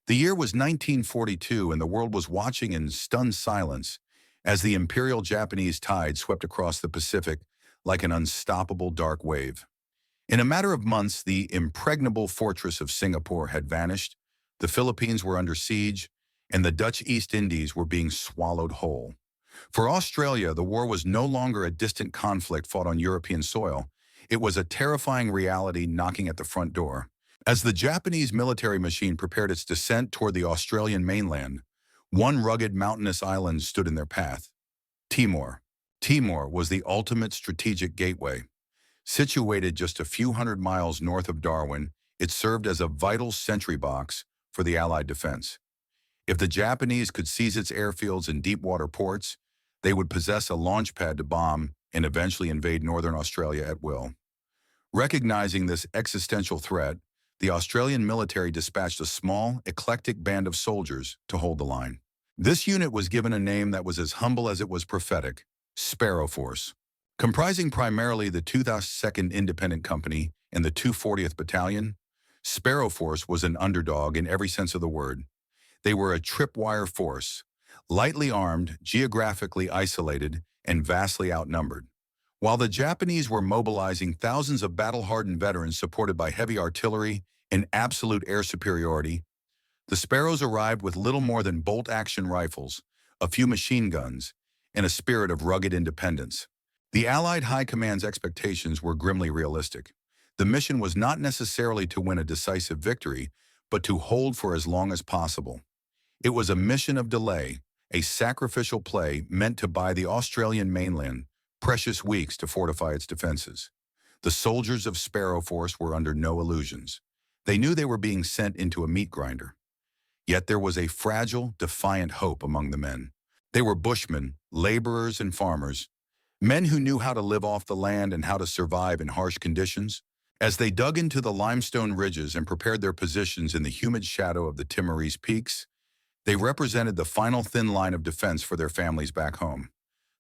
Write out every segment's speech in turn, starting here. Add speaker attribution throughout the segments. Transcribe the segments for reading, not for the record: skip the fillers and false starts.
Speaker 1: The year was 1942, and the world was watching in stunned silence as the Imperial Japanese tide swept across the Pacific like an unstoppable dark wave. In a matter of months, the impregnable fortress of Singapore had vanished, the Philippines were under siege, and the Dutch East Indies were being swallowed whole. For Australia, the war was no longer a distant conflict fought on European soil. It was a terrifying reality knocking at the front door. As the Japanese military machine prepared its descent toward the Australian mainland, one rugged mountainous island stood in their path: Timor. Timor was the ultimate strategic gateway. Situated just a few hundred miles north of Darwin, it served as a vital sentry box for the Allied defense. If the Japanese could seize its airfields and deep-water ports, they would possess a launch pad to bomb and eventually invade northern Australia at will. Recognizing this existential threat, the Australian military dispatched a small, eclectic band of soldiers to hold the line. This unit was given a name that was as humble as it was prophetic: Sparrow Force. Comprising primarily the 2,2nd Independent Company and the 240th Battalion, Sparrow Force was an underdog in every sense of the word. They were a tripwire force, lightly armed, geographically isolated, and vastly outnumbered. While the Japanese were mobilizing thousands of battle-hardened veterans supported by heavy artillery and absolute air superiority, the Sparrows arrived with little more than bolt-action rifles, a few machine guns, and a spirit of rugged independence. The Allied High Command's expectations were grimly realistic. The mission was not necessarily to win a decisive victory, but to hold for as long as possible. It was a mission of delay, a sacrificial play meant to buy the Australian mainland precious weeks to fortify its defenses. The soldiers of Sparrow Force were under no illusions. They knew they were being sent into a meat grinder. Yet there was a fragile, defiant hope among the men. They were bushmen, laborers, and farmers, men who knew how to live off the land and how to survive in harsh conditions. As they dug into the limestone ridges and prepared their positions in the humid shadow of the Timorese peaks, they represented the final thin line of defense for their families back home.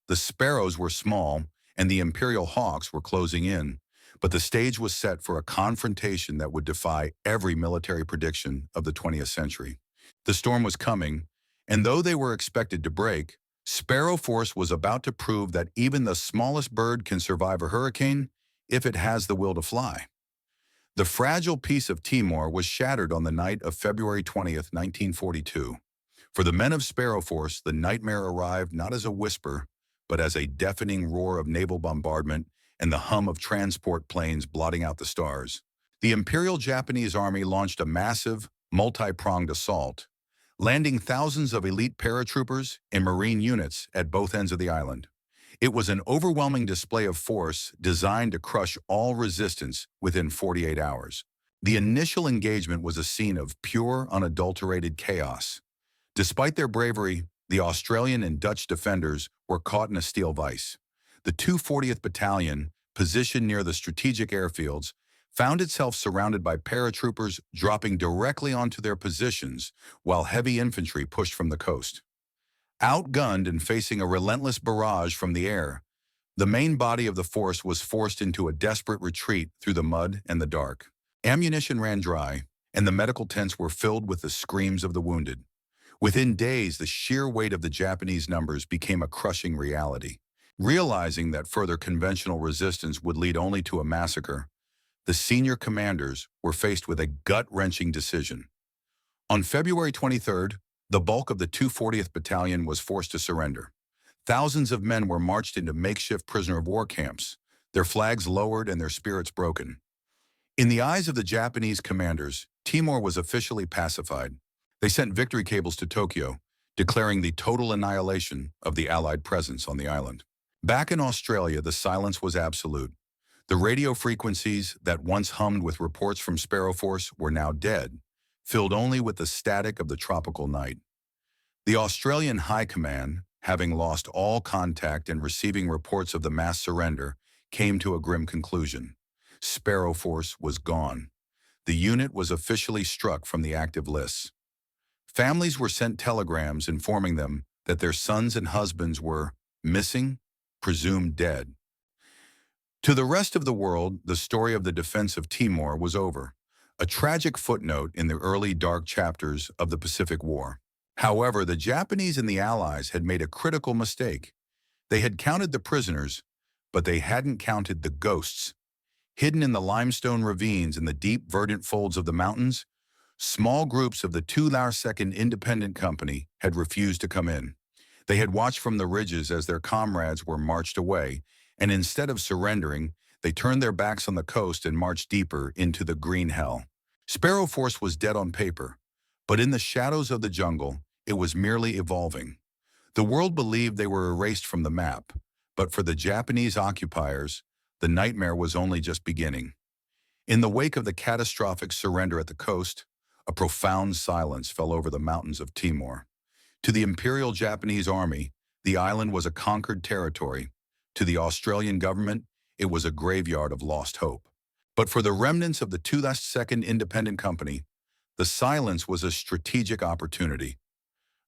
Speaker 1: The Sparrows were small, and the Imperial Hawks were closing in, but the stage was set for a confrontation that would defy every military prediction of the 20th century. The storm was coming, and though they were expected to break, Sparrow Force was about to prove that even the smallest bird can survive a hurricane if it has the will to fly. The fragile peace of Timor was shattered on the night of February 20th, 1942. For the men of Sparrow Force, the nightmare arrived not as a whisper, but as a deafening roar of naval bombardment and the hum of transport planes blotting out the stars. The Imperial Japanese Army launched a massive, multi-pronged assault, landing thousands of elite paratroopers and Marine units at both ends of the island. It was an overwhelming display of force designed to crush all resistance within 48 hours. The initial engagement was a scene of pure, unadulterated chaos. Despite their bravery, the Australian and Dutch defenders were caught in a steel vise. The 240th Battalion, positioned near the strategic airfields, found itself surrounded by paratroopers dropping directly onto their positions while heavy infantry pushed from the coast. Outgunned and facing a relentless barrage from the air, the main body of the force was forced into a desperate retreat through the mud and the dark. Ammunition ran dry, and the medical tents were filled with the screams of the wounded. Within days, the sheer weight of the Japanese numbers became a crushing reality. Realizing that further conventional resistance would lead only to a massacre, the senior commanders were faced with a gut-wrenching decision. On February 23rd, the bulk of the 240th Battalion was forced to surrender. Thousands of men were marched into makeshift prisoner of war camps, their flags lowered and their spirits broken. In the eyes of the Japanese commanders, Timor was officially pacified. They sent victory cables to Tokyo, declaring the total annihilation of the Allied presence on the island. Back in Australia, the silence was absolute. The radio frequencies that once hummed with reports from Sparrow Force were now dead, filled only with the static of the tropical night. The Australian High Command, having lost all contact and receiving reports of the mass surrender, came to a grim conclusion. Sparrow Force was gone. The unit was officially struck from the active lists. Families were sent telegrams informing them that their sons and husbands were missing, presumed dead. To the rest of the world, the story of the defense of Timor was over. a tragic footnote in the early dark chapters of the Pacific War. However, the Japanese and the Allies had made a critical mistake. They had counted the prisoners, but they hadn't counted the ghosts. Hidden in the limestone ravines and the deep verdant folds of the mountains, small groups of the 2nd Independent Company had refused to come in. They had watched from the ridges as their comrades were marched away, and instead of surrendering, they turned their backs on the coast and marched deeper into the green hell. Sparrow Force was dead on paper, but in the shadows of the jungle, it was merely evolving. The world believed they were erased from the map, but for the Japanese occupiers, the nightmare was only just beginning. In the wake of the catastrophic surrender at the coast, a profound silence fell over the mountains of Timor. To the Imperial Japanese Army, the island was a conquered territory. To the Australian government, it was a graveyard of lost hope. But for the remnants of the 2nd Independent Company, the silence was a strategic opportunity.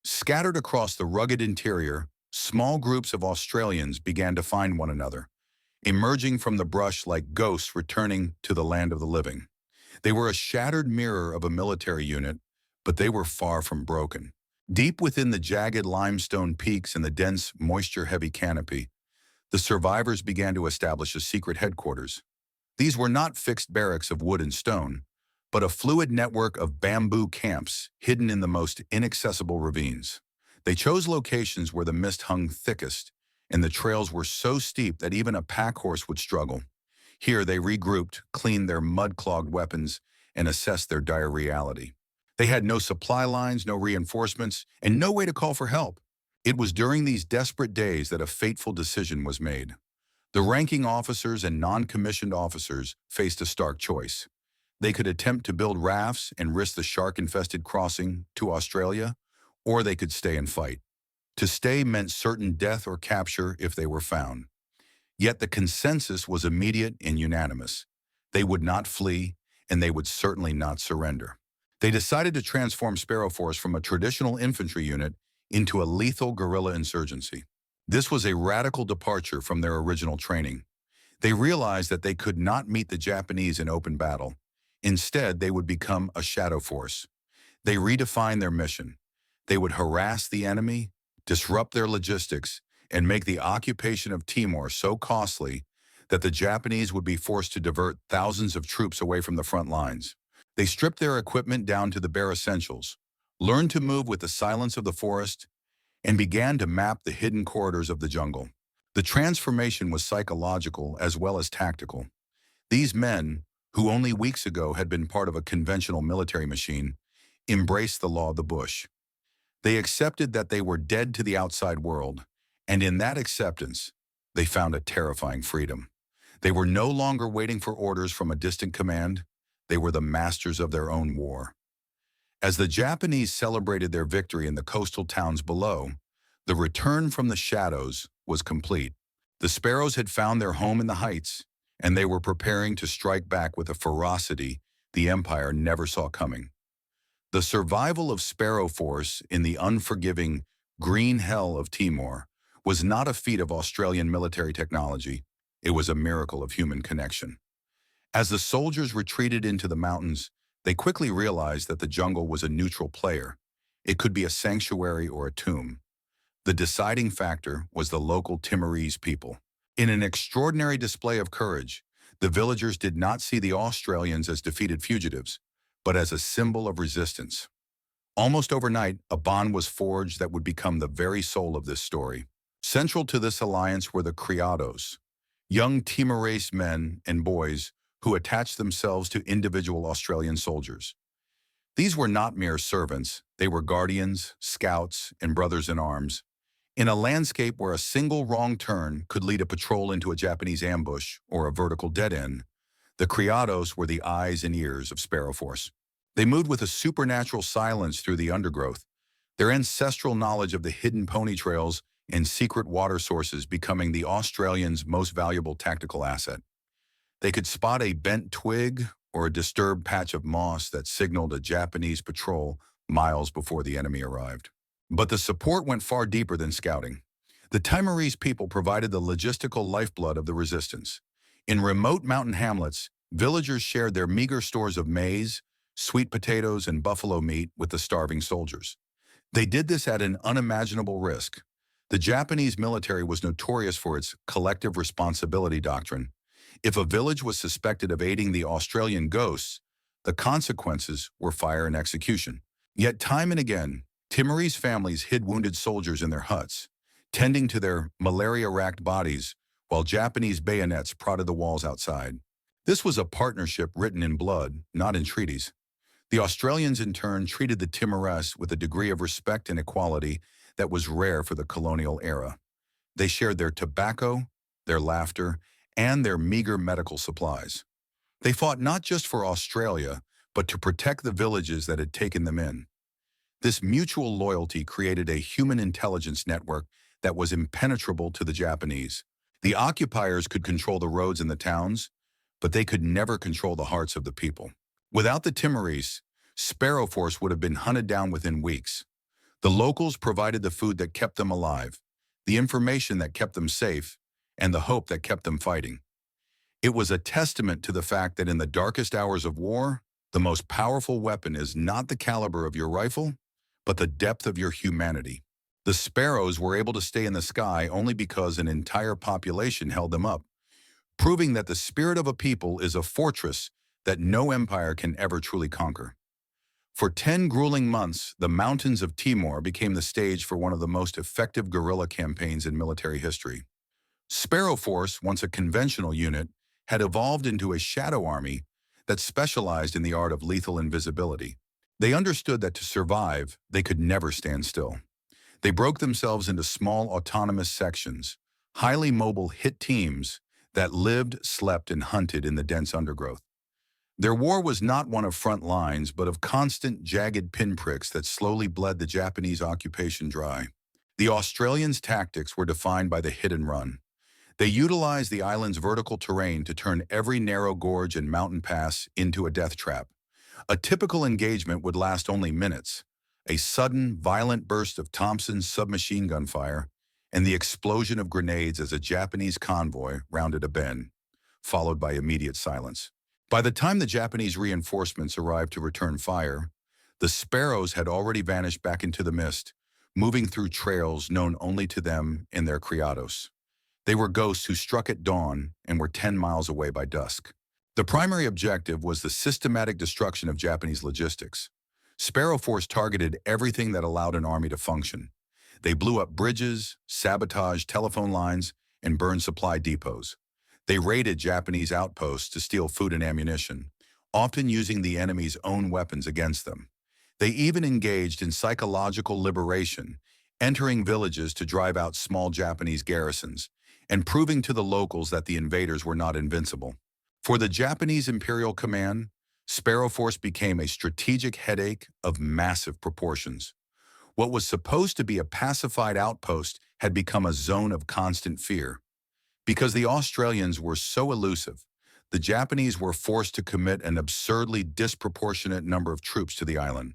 Speaker 1: Scattered across the rugged interior, small groups of Australians began to find one another, emerging from the brush like ghosts returning to the land of the living. They were a shattered mirror of a military unit, but they were far from broken. Deep within the jagged limestone peaks and the dense, moisture-heavy canopy, the survivors began to establish a secret headquarters. These were not fixed barracks of wood and stone, but a fluid network of bamboo camps hidden in the most inaccessible ravines. They chose locations where the mist hung thickest, and the trails were so steep that even a pack horse would struggle. Here they regrouped, cleaned their mud-clogged weapons, and assessed their dire reality. They had no supply lines, no reinforcements, and no way to call for help. It was during these desperate days that a fateful decision was made. The ranking officers and non-commissioned officers faced a stark choice. They could attempt to build rafts and risk the shark-infested crossing to Australia, or they could stay and fight. To stay meant certain death or capture if they were found. Yet the consensus was immediate and unanimous. They would not flee, and they would certainly not surrender. They decided to transform Sparrow Force from a traditional infantry unit into a lethal guerrilla insurgency. This was a radical departure from their original training. They realized that they could not meet the Japanese in open battle. Instead, they would become a shadow force. They redefined their mission. They would harass the enemy, disrupt their logistics, and make the occupation of Timor so costly that the Japanese would be forced to divert thousands of troops away from the front lines. They stripped their equipment down to the bare essentials, learned to move with the silence of the forest, and began to map the hidden corridors of the jungle. The transformation was psychological as well as tactical. These men, who only weeks ago had been part of a conventional military machine, embraced the law of the bush. They accepted that they were dead to the outside world, and in that acceptance, they found a terrifying freedom. They were no longer waiting for orders from a distant command. They were the masters of their own war. As the Japanese celebrated their victory in the coastal towns below, the return from the shadows was complete. The Sparrows had found their home in the heights, and they were preparing to strike back with a ferocity the Empire never saw coming. The survival of Sparrow Force in the unforgiving green hell of Timor was not a feat of Australian military technology. It was a miracle of human connection. As the soldiers retreated into the mountains, they quickly realized that the jungle was a neutral player. It could be a sanctuary or a tomb. The deciding factor was the local Timorese people. In an extraordinary display of courage, the villagers did not see the Australians as defeated fugitives, but as a symbol of resistance. Almost overnight, a bond was forged that would become the very soul of this story. Central to this alliance were the criados, young Timorese men and boys who attached themselves to individual Australian soldiers. These were not mere servants, they were guardians, scouts, and brothers-in-arms. In a landscape where a single wrong turn could lead a patrol into a Japanese ambush or a vertical dead end, the criados were the eyes and ears of Sparrow Force. They moved with a supernatural silence through the undergrowth, their ancestral knowledge of the hidden pony trails and secret water sources becoming the Australians' most valuable tactical asset. They could spot a bent twig or a disturbed patch of moss that signaled a Japanese patrol miles before the enemy arrived. But the support went far deeper than scouting. The Timorese people provided the logistical lifeblood of the resistance. In remote mountain hamlets, villagers shared their meager stores of maize, sweet potatoes, and buffalo meat with the starving soldiers. They did this at an unimaginable risk. The Japanese military was notorious for its collective responsibility doctrine. If a village was suspected of aiding the Australian ghosts, the consequences were fire and execution. Yet time and again, Timorese families hid wounded soldiers in their huts, tending to their malaria-racked bodies while Japanese bayonets prodded the walls outside. This was a partnership written in blood, not in treaties. The Australians in turn treated the Timorese with a degree of respect and equality that was rare for the colonial era. They shared their tobacco, their laughter, and their meager medical supplies. They fought not just for Australia, but to protect the villages that had taken them in. This mutual loyalty created a human intelligence network that was impenetrable to the Japanese. The occupiers could control the roads and the towns, but they could never control the hearts of the people. Without the Timorese, Sparrow Force would have been hunted down within weeks. The locals provided the food that kept them alive, the information that kept them safe, and the hope that kept them fighting. It was a testament to the fact that in the darkest hours of war, the most powerful weapon is not the caliber of your rifle, but the depth of your humanity. The Sparrows were able to stay in the sky only because an entire population held them up, proving that the spirit of a people is a fortress that no empire can ever truly conquer. For 10 grueling months, the mountains of Timor became the stage for one of the most effective guerrilla campaigns in military history. Sparrow Force, once a conventional unit, had evolved into a shadow army that specialized in the art of lethal invisibility. They understood that to survive, they could never stand still. They broke themselves into small autonomous sections, highly mobile hit teams that lived, slept, and hunted in the dense undergrowth. Their war was not one of front lines, but of constant, jagged pinpricks that slowly bled the Japanese occupation dry. The Australians' tactics were defined by the hit and run. They utilized the island's vertical terrain to turn every narrow gorge and mountain pass into a death trap. A typical engagement would last only minutes. A sudden, violent burst of Thompson's submachine gun fire, and the explosion of grenades as a Japanese convoy rounded a bend, followed by immediate silence. By the time the Japanese reinforcements arrived to return fire, the Sparrows had already vanished back into the mist, moving through trails known only to them in their criados. They were ghosts who struck at dawn and were 10 miles away by dusk. The primary objective was the systematic destruction of Japanese logistics. Sparrow Force targeted everything that allowed an army to function. They blew up bridges, sabotaged telephone lines, and burned supply depots. They raided Japanese outposts to steal food and ammunition, often using the enemy's own weapons against them. They even engaged in psychological liberation, entering villages to drive out small Japanese garrisons, and proving to the locals that the invaders were not invincible. For the Japanese Imperial Command, Sparrow Force became a strategic headache of massive proportions. What was supposed to be a pacified outpost had become a zone of constant fear. Because the Australians were so elusive, the Japanese were forced to commit an absurdly disproportionate number of troops to the island.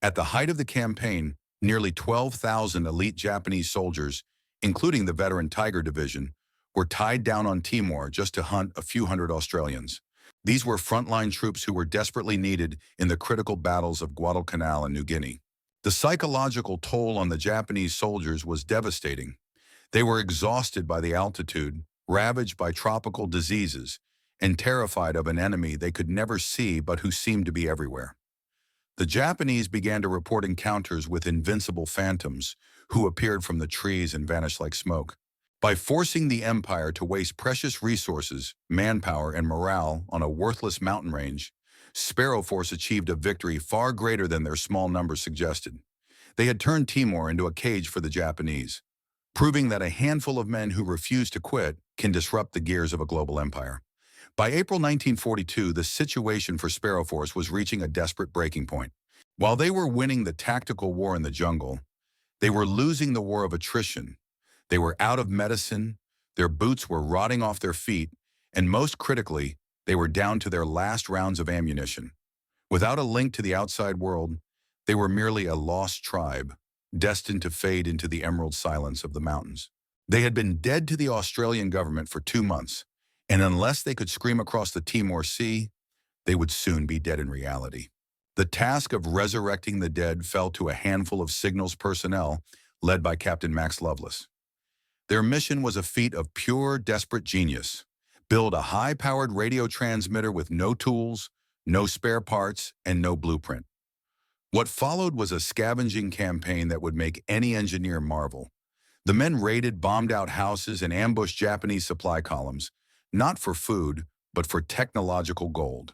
Speaker 1: At the height of the campaign, nearly 12,000 elite Japanese soldiers, including the veteran Tiger Division, were tied down on Timor just to hunt a few hundred Australians. These were frontline troops who were desperately needed in the critical battles of Guadalcanal and New Guinea. The psychological toll on the Japanese soldiers was devastating. They were exhausted by the altitude, ravaged by tropical diseases, and terrified of an enemy they could never see but who seemed to be everywhere. The Japanese began to report encounters with invincible phantoms who appeared from the trees and vanished like smoke. By forcing the empire to waste precious resources, manpower, and morale on a worthless mountain range, Sparrow Force achieved a victory far greater than their small numbers suggested. They had turned Timor into a cage for the Japanese, proving that a handful of men who refuse to quit can disrupt the gears of a global empire. By April 1942, the situation for Sparrow Force was reaching a desperate breaking point. While they were winning the tactical war in the jungle, they were losing the war of attrition. They were out of medicine, their boots were rotting off their feet, and most critically, they were down to their last rounds of ammunition. Without a link to the outside world, they were merely a lost tribe, destined to fade into the emerald silence of the mountains. They had been dead to the Australian government for 2 months, and unless they could scream across the Timor Sea, they would soon be dead in reality. The task of resurrecting the dead fell to a handful of Signals personnel led by Captain Max Lovelace. Their mission was a feat of pure, desperate genius. Build a high-powered radio transmitter with no tools, no spare parts, and no blueprint. What followed was a scavenging campaign that would make any engineer marvel. The men raided bombed-out houses and ambushed Japanese supply columns, not for food, but for technological gold.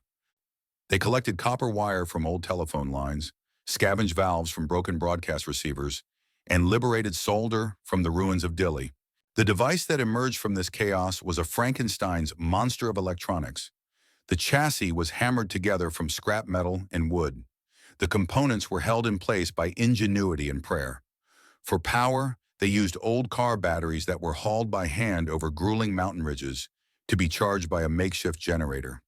Speaker 1: They collected copper wire from old telephone lines, scavenged valves from broken broadcast receivers, and liberated solder from the ruins of Dili. The device that emerged from this chaos was a Frankenstein's monster of electronics. The chassis was hammered together from scrap metal and wood. The components were held in place by ingenuity and prayer. For power, they used old car batteries that were hauled by hand over grueling mountain ridges to be charged by a makeshift generator.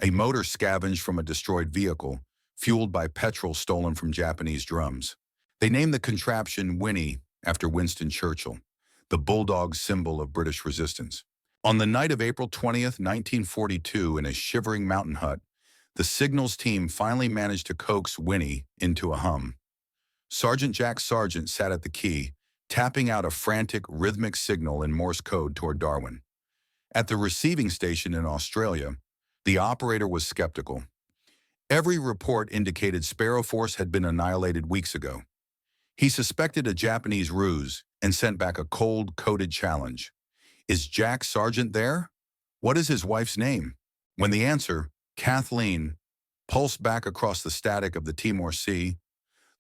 Speaker 1: A motor scavenged from a destroyed vehicle, fueled by petrol stolen from Japanese drums. They named the contraption Winnie after Winston Churchill, the bulldog symbol of British resistance. On the night of April 20th, 1942, in a shivering mountain hut, the Signals team finally managed to coax Winnie into a hum. Sergeant Jack Sargent sat at the key, tapping out a frantic, rhythmic signal in Morse code toward Darwin. At the receiving station in Australia, the operator was skeptical. Every report indicated Sparrow Force had been annihilated weeks ago. He suspected a Japanese ruse and sent back a cold, coded challenge. "Is Jack Sargent there? What is his wife's name?" When the answer, Kathleen, pulsed back across the static of the Timor Sea,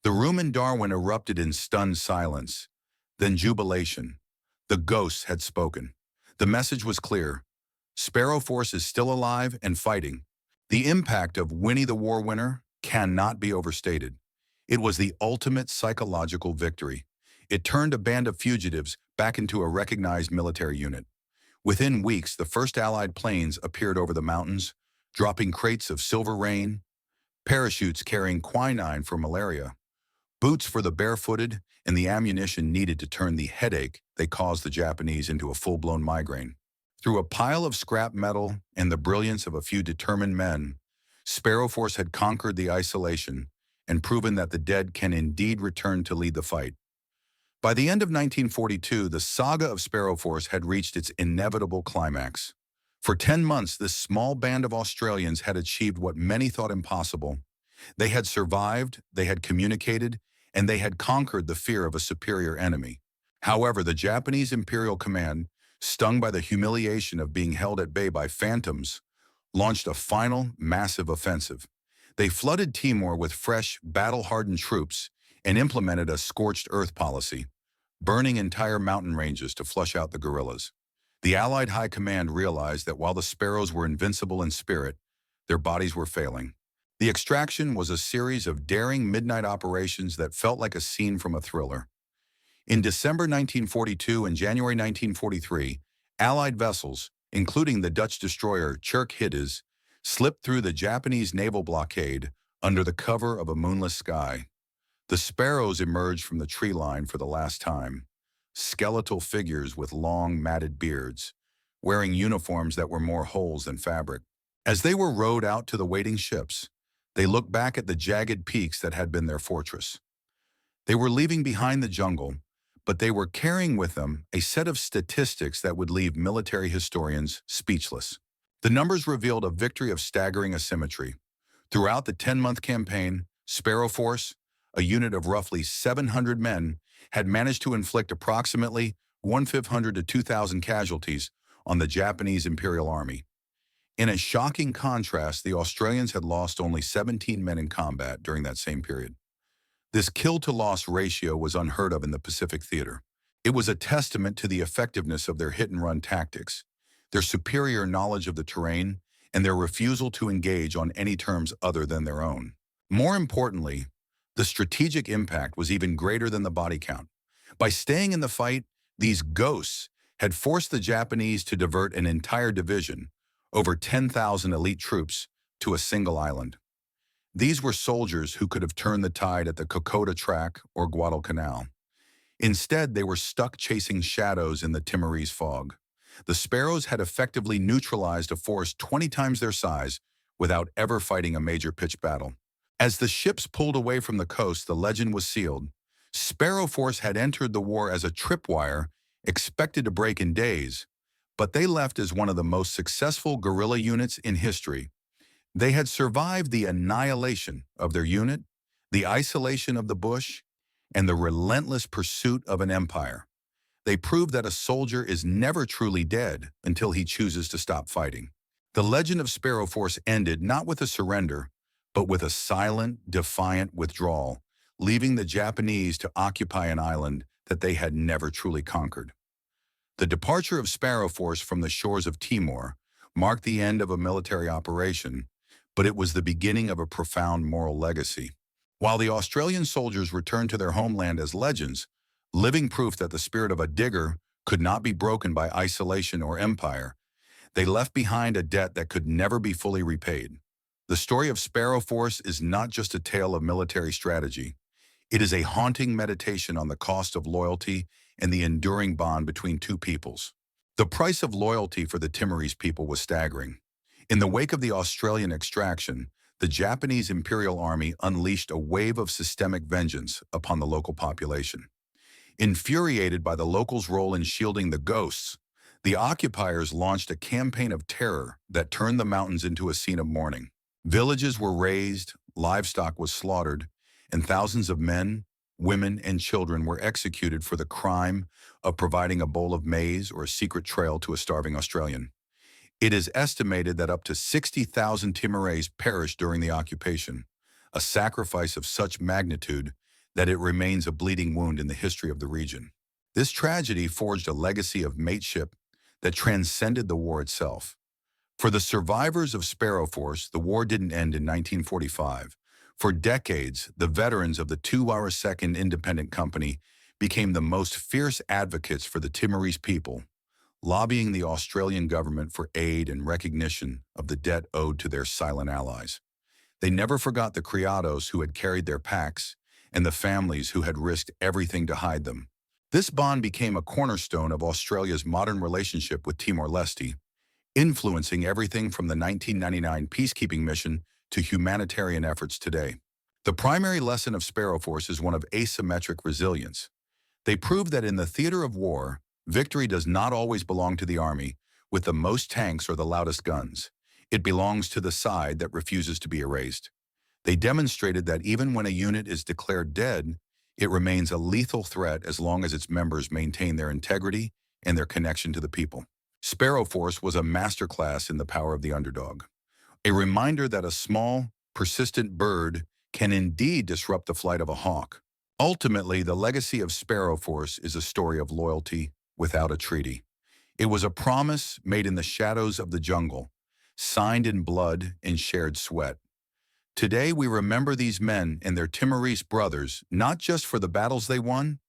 Speaker 1: the room in Darwin erupted in stunned silence, then jubilation. The ghosts had spoken. The message was clear. Sparrow Force is still alive and fighting. The impact of Winnie the War Winner cannot be overstated. It was the ultimate psychological victory. It turned a band of fugitives back into a recognized military unit. Within weeks, the first Allied planes appeared over the mountains, dropping crates of silver rain, parachutes carrying quinine for malaria, boots for the barefooted, and the ammunition needed to turn the headache they caused the Japanese into a full-blown migraine. Through a pile of scrap metal and the brilliance of a few determined men, Sparrow Force had conquered the isolation and proven that the dead can indeed return to lead the fight. By the end of 1942, the saga of Sparrow Force had reached its inevitable climax. For 10 months, this small band of Australians had achieved what many thought impossible. They had survived, they had communicated, and they had conquered the fear of a superior enemy. However, the Japanese Imperial Command, stung by the humiliation of being held at bay by phantoms, launched a final, massive offensive. They flooded Timor with fresh, battle-hardened troops and implemented a scorched earth policy, burning entire mountain ranges to flush out the guerrillas. The Allied High Command realized that while the Sparrows were invincible in spirit, their bodies were failing. The extraction was a series of daring midnight operations that felt like a scene from a thriller. In December 1942 and January 1943, Allied vessels, including the Dutch destroyer Tjerk Hiddes, slipped through the Japanese naval blockade under the cover of a moonless sky. The Sparrows emerged from the tree line for the last time, skeletal figures with long, matted beards, wearing uniforms that were more holes than fabric. As they were rowed out to the waiting ships, they looked back at the jagged peaks that had been their fortress. They were leaving behind the jungle, but they were carrying with them a set of statistics that would leave military historians speechless. The numbers revealed a victory of staggering asymmetry. Throughout the 10-month campaign, Sparrow Force, a unit of roughly 700 men, had managed to inflict approximately 1,500 to 2,000 casualties on the Japanese Imperial Army. In a shocking contrast, the Australians had lost only 17 men in combat during that same period. This kill-to-loss ratio was unheard of in the Pacific Theater. It was a testament to the effectiveness of their hit-and-run tactics, their superior knowledge of the terrain, and their refusal to engage on any terms other than their own. More importantly, the strategic impact was even greater than the body count. By staying in the fight, these ghosts had forced the Japanese to divert an entire division, over 10,000 elite troops, to a single island. These were soldiers who could have turned the tide at the Kokoda Track or Guadalcanal. Instead, they were stuck chasing shadows in the Timorese fog. The Sparrows had effectively neutralized a force 20 times their size without ever fighting a major pitched battle. As the ships pulled away from the coast, the legend was sealed. Sparrow Force had entered the war as a tripwire, expected to break in days, but they left as one of the most successful guerrilla units in history. They had survived the annihilation of their unit, the isolation of the bush, and the relentless pursuit of an empire. They proved that a soldier is never truly dead until he chooses to stop fighting. The legend of Sparrow Force ended not with a surrender, but with a silent, defiant withdrawal, leaving the Japanese to occupy an island that they had never truly conquered. The departure of Sparrow Force from the shores of Timor marked the end of a military operation, but it was the beginning of a profound moral legacy. While the Australian soldiers returned to their homeland as legends, living proof that the spirit of a digger could not be broken by isolation or empire, they left behind a debt that could never be fully repaid. The story of Sparrow Force is not just a tale of military strategy. It is a haunting meditation on the cost of loyalty and the enduring bond between two peoples. The price of loyalty for the Timorese people was staggering. In the wake of the Australian extraction, the Japanese Imperial Army unleashed a wave of systemic vengeance upon the local population. Infuriated by the locals' role in shielding the ghosts, the occupiers launched a campaign of terror that turned the mountains into a scene of mourning. Villages were razed, livestock was slaughtered, and thousands of men, women, and children were executed for the crime of providing a bowl of maize or a secret trail to a starving Australian. It is estimated that up to 60,000 Timorese perished during the occupation, a sacrifice of such magnitude that it remains a bleeding wound in the history of the region. This tragedy forged a legacy of mateship that transcended the war itself. For the survivors of Sparrow Force, the war didn't end in 1945. For decades, the veterans of the 2-hour-second independent company became the most fierce advocates for the Timorese people, lobbying the Australian government for aid and recognition of the debt owed to their silent allies. They never forgot the criados who had carried their packs and the families who had risked everything to hide them. This bond became a cornerstone of Australia's modern relationship with Timor-Leste, influencing everything from the 1999 peacekeeping mission to humanitarian efforts today. The primary lesson of Sparrow Force is one of asymmetric resilience. They prove that in the theater of war, victory does not always belong to the army with the most tanks or the loudest guns. It belongs to the side that refuses to be erased. They demonstrated that even when a unit is declared dead, it remains a lethal threat as long as its members maintain their integrity and their connection to the people. Sparrow Force was a masterclass in the power of the underdog, a reminder that a small, persistent bird can indeed disrupt the flight of a hawk. Ultimately, the legacy of Sparrow Force is a story of loyalty without a treaty. It was a promise made in the shadows of the jungle, signed in blood and shared sweat. Today, we remember these men and their Timorese brothers not just for the battles they won,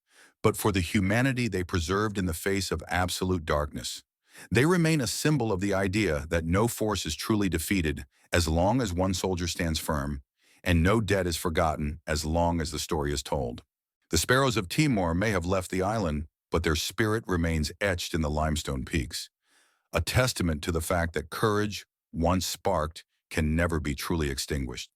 Speaker 1: but for the humanity they preserved in the face of absolute darkness. They remain a symbol of the idea that no force is truly defeated as long as one soldier stands firm, and no debt is forgotten as long as the story is told. The Sparrows of Timor may have left the island, but their spirit remains etched in the limestone peaks, a testament to the fact that courage, once sparked, can never be truly extinguished.